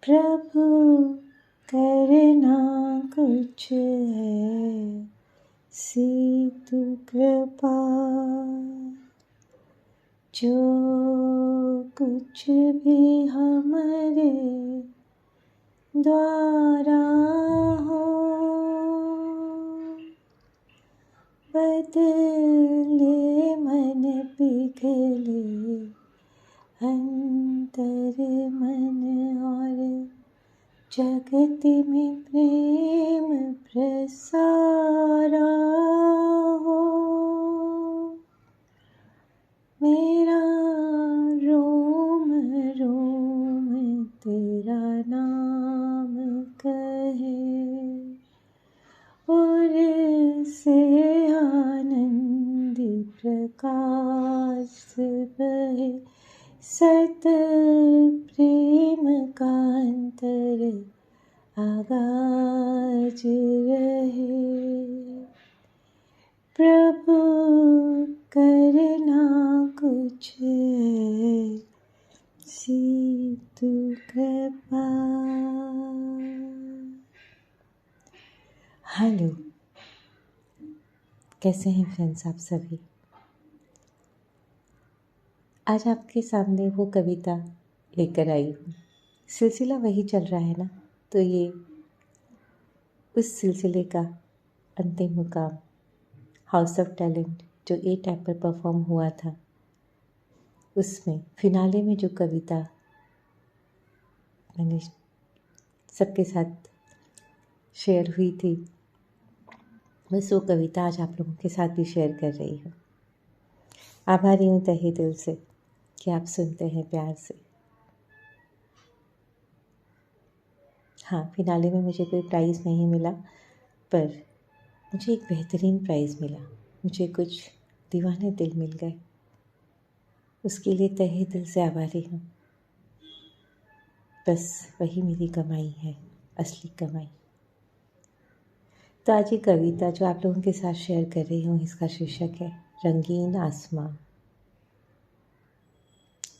प्रभु करना कुछ ऐसी तू कृपा, जो कुछ भी हमारे द्वारा हो, बदले मन पिघले अंतर मन और जगत में प्रेम प्रसारा हो। मेरा रोम रोम तेरा नाम कहे, और से आनंद प्रकाश बहे, सत प्रेम का अंतर आगाज रहे। प्रभु करना कुछ ऐसी तू कृपा। हेलो, कैसे हैं फ्रेंड्स आप सभी। आज आपके सामने वो कविता लेकर आई हूँ। सिलसिला वही चल रहा है ना, तो ये उस सिलसिले का अंतिम मुकाम हाउस ऑफ टैलेंट जो ए टाइप पर परफॉर्म हुआ था, उसमें फिनाले में जो कविता मैंने सबके साथ शेयर हुई थी, बस वो कविता आज आप लोगों के साथ भी शेयर कर रही हूँ। आभारी हूँ तहे दिल से कि आप सुनते हैं प्यार से। हाँ, फिनाले में मुझे कोई प्राइज़ नहीं मिला, पर मुझे एक बेहतरीन प्राइज़ मिला। मुझे कुछ दीवाने दिल मिल गए, उसके लिए तहे दिल से आभारी हूँ। बस वही मेरी कमाई है, असली कमाई। तो आज ये कविता जो आप लोगों के साथ शेयर कर रही हूँ, इसका शीर्षक है रंगीन आसमां।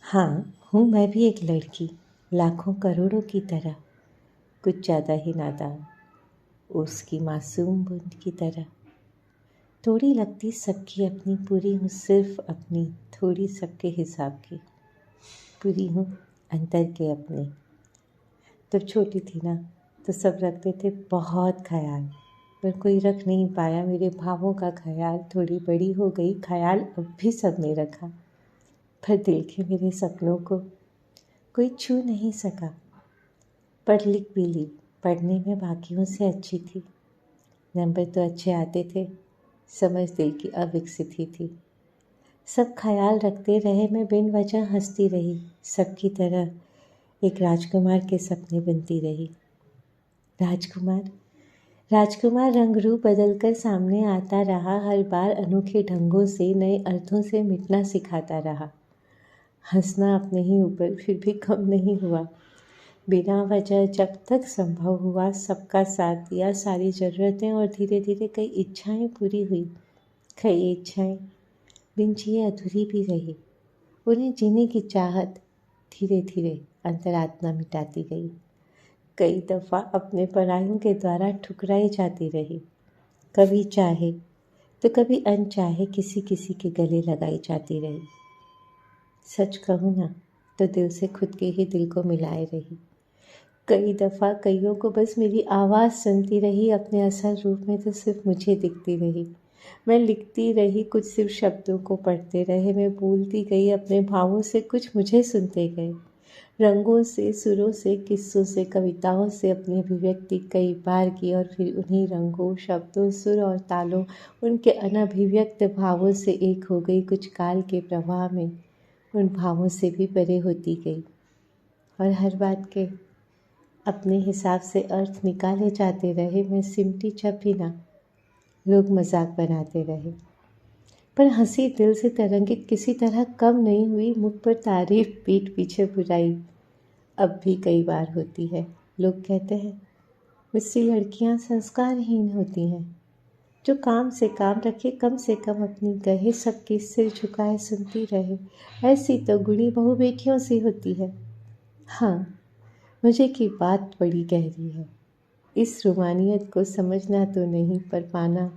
हाँ, हूँ मैं भी एक लड़की, लाखों करोड़ों की तरह, कुछ ज़्यादा ही नादान, उसकी मासूम बूंद की तरह। थोड़ी लगती सबकी अपनी, पूरी हूँ सिर्फ अपनी, थोड़ी सबके हिसाब की, पूरी हूँ अंतर के अपने। जब छोटी थी ना, तो सब रखते थे बहुत ख्याल, पर कोई रख नहीं पाया मेरे भावों का ख्याल। थोड़ी बड़ी हो गई, ख्याल अब भी सब ने रखा, पर दिल के मेरे सपनों को कोई छू नहीं सका। पढ़ लिख भी ली, पढ़ने में बाकियों से अच्छी थी, नंबर तो अच्छे आते थे, समझ दिल की अविकसित ही थी। सब ख्याल रखते रहे, मैं बिन वजह हंसती रही, सबकी तरह एक राजकुमार के सपने बनती रही। राजकुमार राजकुमार रंग रूप बदल कर सामने आता रहा, हर बार अनोखे ढंगों से, नए अर्थों से मिटना सिखाता रहा। हंसना अपने ही ऊपर फिर भी कम नहीं हुआ, बिना वजह जब तक संभव हुआ सबका साथ दिया, सारी ज़रूरतें और धीरे धीरे कई इच्छाएं पूरी हुई। कई इच्छाएं बिन जिए अधूरी भी रही, उन्हें जीने की चाहत धीरे धीरे अंतरात्मा मिटाती गई। कई दफ़ा अपने परायों के द्वारा ठुकराई जाती रही, कभी चाहे तो कभी अनचाहे किसी किसी के गले लगाई जाती रही। सच कहूँ ना, तो दिल से खुद के ही दिल को मिलाए रही। कई दफ़ा कईयों को बस मेरी आवाज़ सुनती रही, अपने असल रूप में तो सिर्फ मुझे दिखती रही। मैं लिखती रही, कुछ सिर्फ शब्दों को पढ़ते रहे, मैं बोलती गई अपने भावों से, कुछ मुझे सुनते गए। रंगों से, सुरों से, किस्सों से, कविताओं से अपनी अभिव्यक्ति कई बार की, और फिर उन्हीं रंगों, शब्दों, सुर और तालों, उनके अनभिव्यक्त भावों से एक हो गई। कुछ काल के प्रवाह में उन भावों से भी परे होती गई, और हर बात के अपने हिसाब से अर्थ निकाले जाते रहे। मैं सिमटी जब भी ना, लोग मजाक बनाते रहे, पर हंसी दिल से तरंगित किसी तरह कम नहीं हुई। मुख पर तारीफ, पीठ पीछे बुराई अब भी कई बार होती है। लोग कहते हैं मुझसे लड़कियां संस्कारहीन होती हैं, जो काम से काम रखे, कम से कम अपनी कहे, सबकी सिर झुकाए सुनती रहे, ऐसी तो गुणी बहू बेटियों से होती है। हाँ, मुझे की बात बड़ी गहरी है। इस रूमानियत को समझना तो नहीं पर पाना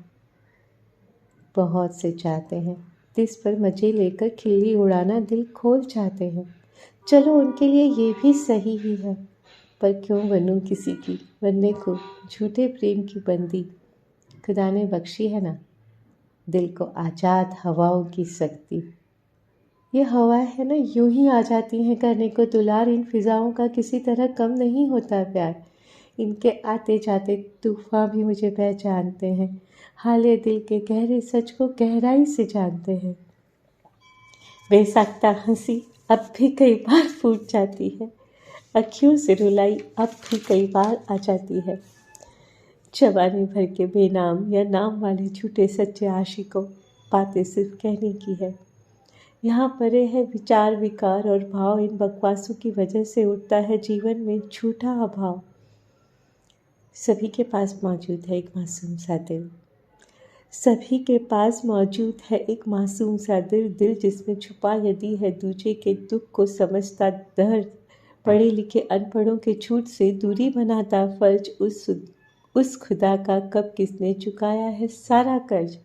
बहुत से चाहते हैं। तिस पर मज़े लेकर खिल्ली उड़ाना दिल खोल चाहते हैं। चलो उनके लिए ये भी सही ही है। पर क्यों बनूं किसी की बनने को झूठे प्रेम की बंदी। खुदा ने बख्शी है ना दिल को आज़ाद हवाओं की शक्ति। ये हवाएं है ना यूं ही आ जाती हैं करने को दुलार। इन फिजाओं का किसी तरह कम नहीं होता प्यार। इनके आते जाते तूफान भी मुझे पहचानते हैं। हाले दिल के गहरे सच को गहराई से जानते हैं। बेसाख्ता हंसी अब भी कई बार फूट जाती है। अखियों से रुलाई अब भी कई बार आ जाती है। जवानी भर के बेनाम या नाम वाले झूठे सच्चे आशिकों बातें सिर्फ कहने की है। यहाँ परे है विचार विकार और भाव। इन बकवासों की वजह से उठता है जीवन में झूठा अभाव। सभी के पास मौजूद है एक मासूम सा दिल। सभी के पास मौजूद है एक मासूम सा दिल जिसमें छुपा यदि है दूजे के दुख को समझता दर्द। पढ़े लिखे अनपढ़ों के झूठ से दूरी बनाता फर्ज। उस खुदा का कब किसने चुकाया है सारा कर्ज।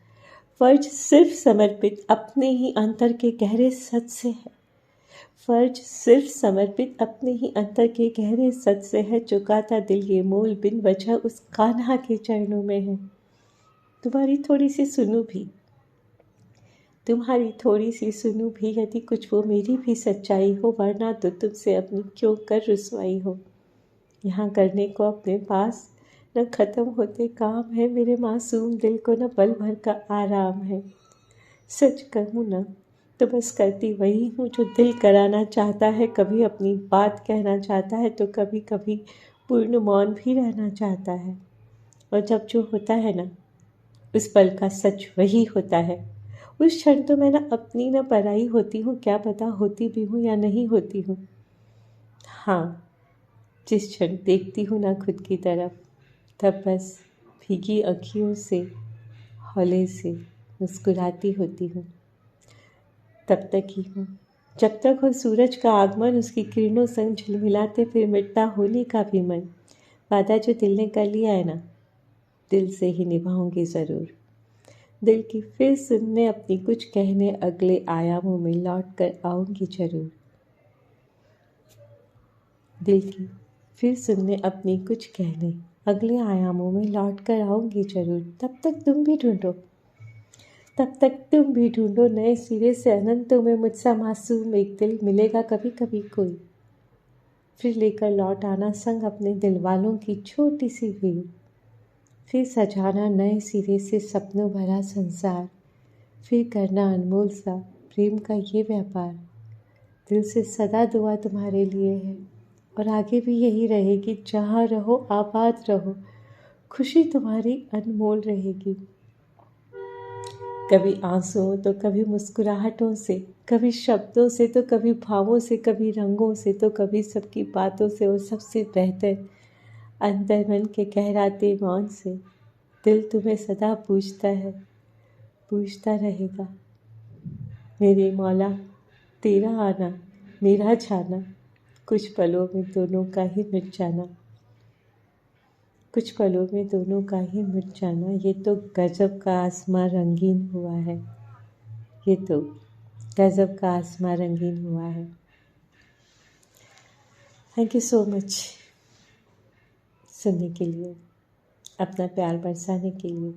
फर्ज सिर्फ समर्पित अपने ही अंतर के गहरे सच से है। फर्ज सिर्फ समर्पित अपने ही अंतर के गहरे सच से है। चुकाता दिल ये मोल बिन वजह उस कान्हा के चरणों में है। तुम्हारी थोड़ी सी सुनूं भी तुम्हारी थोड़ी सी सुनूं भी यदि कुछ वो मेरी भी सच्चाई हो। वरना तो तुमसे अपनी क्यों कर रुसवाई हो। यहाँ करने को अपने पास न ख़त्म होते काम है। मेरे मासूम दिल को न पल भर का आराम है। सच कहूँ न तो बस करती वही हूँ जो दिल कराना चाहता है। कभी अपनी बात कहना चाहता है तो कभी कभी पूर्ण मौन भी रहना चाहता है। और जब जो होता है ना उस पल का सच वही होता है। उस क्षण तो मैं न अपनी न पराई होती हूँ। क्या पता होती भी हूँ या नहीं होती हूँ। हाँ जिस क्षण देखती हूँ ना खुद की तरफ तब बस भीगी अखियों से हौले से मुस्कुराती होती हूँ। तब तक ही हूँ जब तक हो सूरज का आगमन। उसकी किरणों संग झिलमिलाते फिर मिटता होने का भी मन। वादा जो दिल ने कर लिया है ना दिल से ही निभाऊंगी ज़रूर। दिल की फिर सुनने अपनी कुछ कहने अगले आयामों में लौट कर आऊंगी ज़रूर। दिल की फिर सुनने अपनी कुछ कहने अगले आयामों में लौट कर आऊंगी ज़रूर। तब तक तुम भी ढूंढो नए सिरे से अनंतों में मुझसा मासूम एक दिल। मिलेगा कभी कभी कोई फिर लेकर लौट आना संग अपने दिल वालों की छोटी सी भीड़। फिर सजाना नए सिरे से सपनों भरा संसार। फिर करना अनमोल सा प्रेम का ये व्यापार। दिल से सदा दुआ तुम्हारे लिए है और आगे भी यही रहेगी। जहाँ रहो आबाद रहो खुशी तुम्हारी अनमोल रहेगी। कभी आंसुओं तो कभी मुस्कुराहटों से, कभी शब्दों से तो कभी भावों से, कभी रंगों से तो कभी सबकी बातों से और सबसे बेहतर अंतर मन के कहराते मौन से। दिल तुम्हें सदा पूछता है पूछता रहेगा मेरे मौला तेरा आना मेरा जाना। कुछ पलों में दोनों का ही मिट जाना। कुछ पलों में दोनों का ही मिट जाना। ये तो गजब का आसमां रंगीन हुआ है। ये तो गजब का आसमां रंगीन हुआ है। थैंक यू सो मच सुनने के लिए, अपना प्यार बरसाने के लिए।